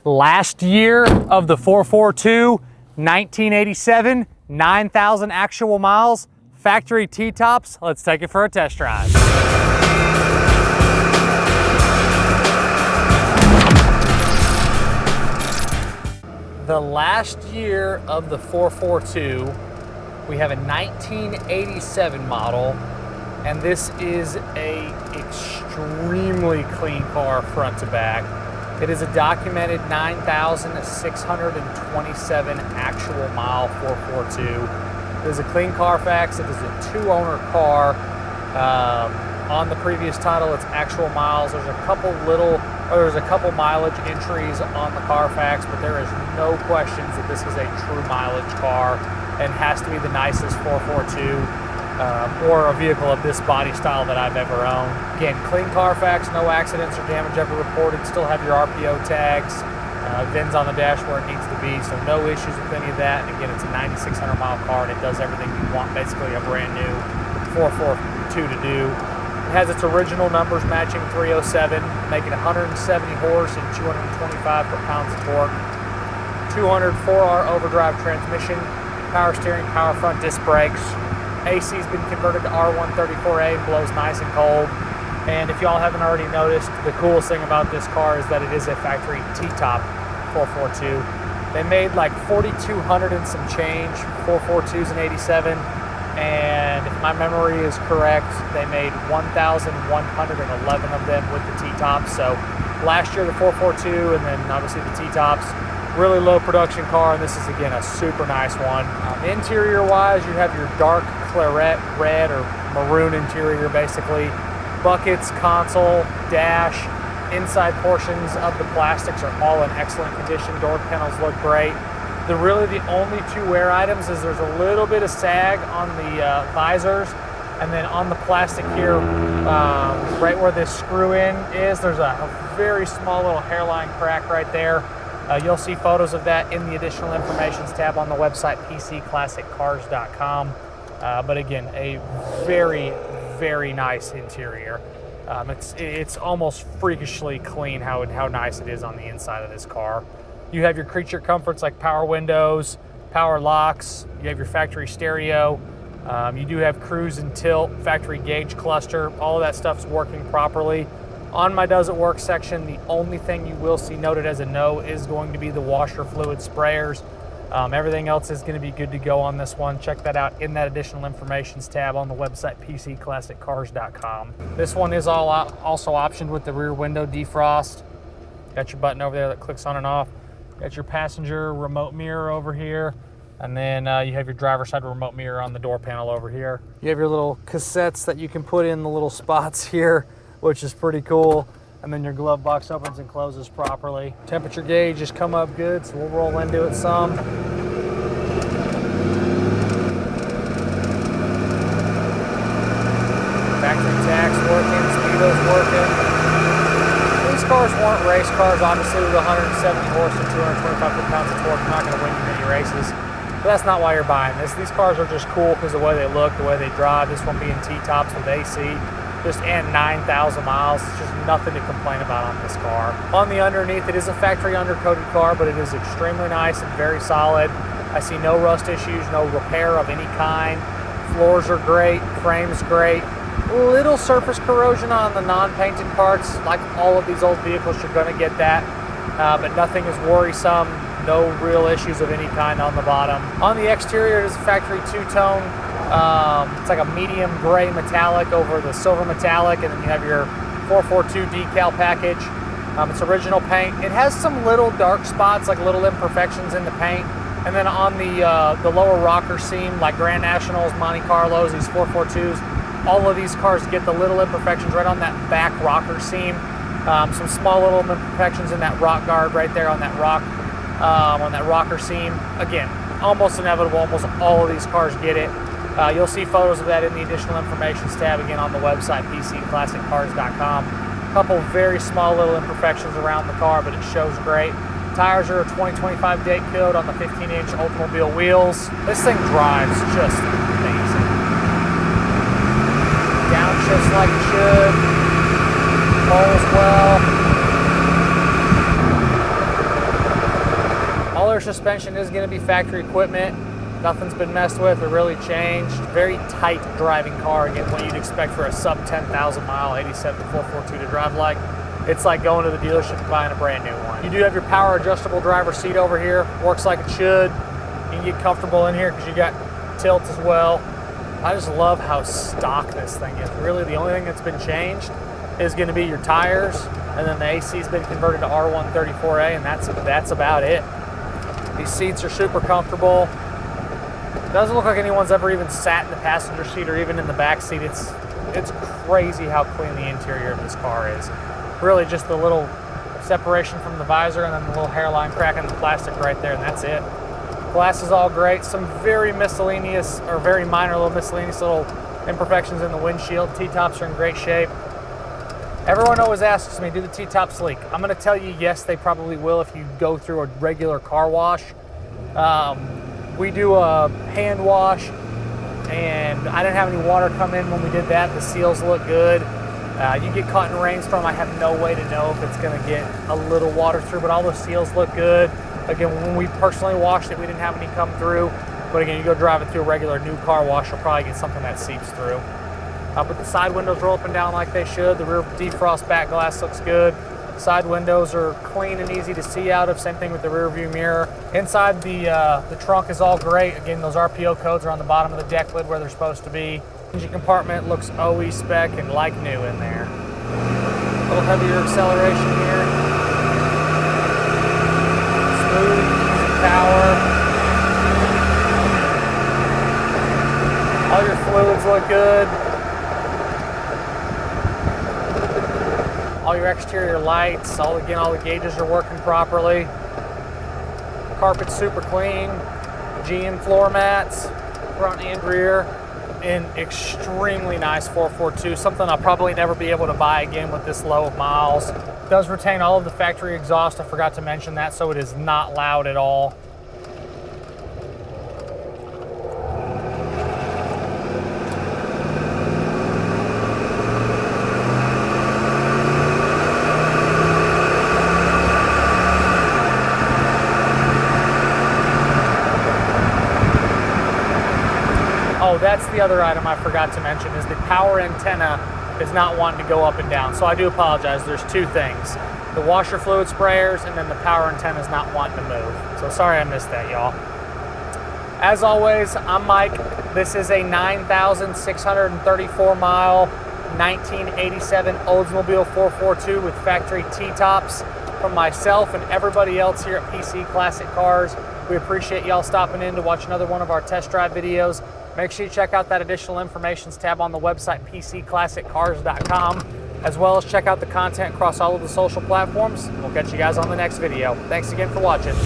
Last year of the 442, 1987, 9,000 actual miles, factory T-tops. Let's take it for a test drive. The last year of the 442, we have a 1987 model, and this is a extremely clean car front to back. It is a documented 9,627 actual mile 442. It is a clean Carfax. It is a two-owner car. On the previous title, it's actual miles. There's a couple mileage entries on the Carfax, but there is no questions that this is a true mileage car and has to be the nicest 442 or a vehicle of this body style that I've ever owned. Again, clean Carfax, no accidents or damage ever reported. Still have your RPO tags, VINs on the dash where it needs to be, so no issues with any of that. And again, it's a 9,600 mile car and it does everything you want basically a brand new 442 to do. It has its original numbers matching 307, making 170 horse and 225 foot-pounds of torque. 204R overdrive transmission, power steering, power front disc brakes. AC's been converted to R134A and blows nice and cold. And if y'all haven't already noticed, the coolest thing about this car is that it is a factory T-top 442. They made like 4,200 and some change 442s in 87. And if my memory is correct, they made 1,111 of them with the T-tops. So last year the 442 and then obviously the T-tops. Really low production car, and this is again a super nice one. Interior wise, you have your dark Claret red or maroon interior basically. Buckets, console, dash, inside portions of the plastics are all in excellent condition. Door panels look great. Really the only two wear items is there's a little bit of sag on the visors, and then on the plastic here, right where this screw in is, there's a very small little hairline crack right there. You'll see photos of that in the additional information tab on the website pcclassiccars.com. But again, a very, very nice interior. It's almost freakishly clean how nice it is on the inside of this car. You have your creature comforts like power windows, power locks. You have your factory stereo. You do have cruise and tilt, factory gauge cluster. All of that stuff's working properly. On my Does It Work section, the only thing you will see noted as a no is going to be the washer fluid sprayers. Everything else is going to be good to go on this one. Check that out in that additional information tab on the website pcclassiccars.com. This one is also optioned with the rear window defrost. Got your button over there that clicks on and off. Got your passenger remote mirror over here. And then you have your driver's side remote mirror on the door panel over here. You have your little cassettes that you can put in the little spots here, which is pretty cool. And then your glove box opens and closes properly. Temperature gauge has come up good, so we'll roll into it some. Factory tax working, speedo's working. These cars weren't race cars, obviously with 170 horse and 225 foot-pounds of torque. You're not gonna win you many races. But that's not why you're buying this. These cars are just cool because of the way they look, the way they drive. This one being T-tops with AC. And 9,000 miles. It's just nothing to complain about on this car. On the underneath, it is a factory undercoated car, but it is extremely nice and very solid. I see no rust issues, no repair of any kind. Floors are great, frame's great. Little surface corrosion on the non-painted parts. Like all of these old vehicles, you're gonna get that, but nothing is worrisome. No real issues of any kind on the bottom. On the exterior, it is a factory two-tone. It's like a medium gray metallic over the silver metallic, and then you have your 442 decal package. It's original paint. It has some little dark spots, like little imperfections in the paint. And then on the lower rocker seam, like Grand Nationals, Monte Carlos, these 442s, all of these cars get the little imperfections right on that back rocker seam. Some small little imperfections in that rock guard right there on that rocker seam. Again, almost inevitable. Almost all of these cars get it. You'll see photos of that in the additional information tab again on the website pcclassiccars.com. A couple very small little imperfections around the car, but it shows great. Tires are a 2025 date code on the 15-inch Oldsmobile wheels. This thing drives just amazing. Downshifts like it should. Pulls well. suspension is going to be factory equipment. Nothing's been messed with or really changed. Very tight driving car. Again, what you'd expect for a sub 10,000 mile 87 442 to drive like. It's like going to the dealership and buying a brand new one. You do have your power adjustable driver seat over here. Works like it should. You can get comfortable in here because you got tilt as well. I just love how stock this thing is. Really, the only thing that's been changed is going to be your tires, and then the AC's been converted to R134A, and that's about it. These seats are super comfortable. Doesn't look like anyone's ever even sat in the passenger seat or even in the back seat. It's crazy how clean the interior of this car is. Really just the little separation from the visor and then the little hairline crack in the plastic right there, and that's it. Glass is all great. Some very miscellaneous or very minor little miscellaneous little imperfections in the windshield. T-tops are in great shape. Everyone always asks me, do the T-tops leak? I'm going to tell you, yes, they probably will if you go through a regular car wash. We do a hand wash, and I didn't have any water come in when we did that. The seals look good. You get caught in a rainstorm, I have no way to know if it's going to get a little water through, but all the seals look good. Again, when we personally washed it, we didn't have any come through. But again, you go drive it through a regular new car wash, you'll probably get something that seeps through. But the side windows roll up and down like they should. The rear defrost back glass looks good. Side windows are clean and easy to see out of. Same thing with the rear view mirror. Inside the trunk is all great. Again, those RPO codes are on the bottom of the deck lid where they're supposed to be. Engine compartment looks OE spec and like new in there. A little heavier acceleration here. Smooth, easy power. All your fluids look good. All your exterior lights, all the gauges are working properly. Carpet's super clean. GM floor mats, front and rear. In extremely nice 442, something I'll probably never be able to buy again with this low of miles. It does retain all of the factory exhaust, I forgot to mention that, so it is not loud at all. Oh, that's the other item I forgot to mention, is the power antenna is not wanting to go up and down. So I do apologize, there's two things. The washer fluid sprayers and then the power antenna is not wanting to move. So sorry I missed that, y'all. As always, I'm Mike. This is a 9,634 mile 1987 Oldsmobile 442 with factory T-tops from myself and everybody else here at PC Classic Cars. We appreciate y'all stopping in to watch another one of our test drive videos. Make sure you check out that additional information tab on the website, pcclassiccars.com, as well as check out the content across all of the social platforms. We'll catch you guys on the next video. Thanks again for watching.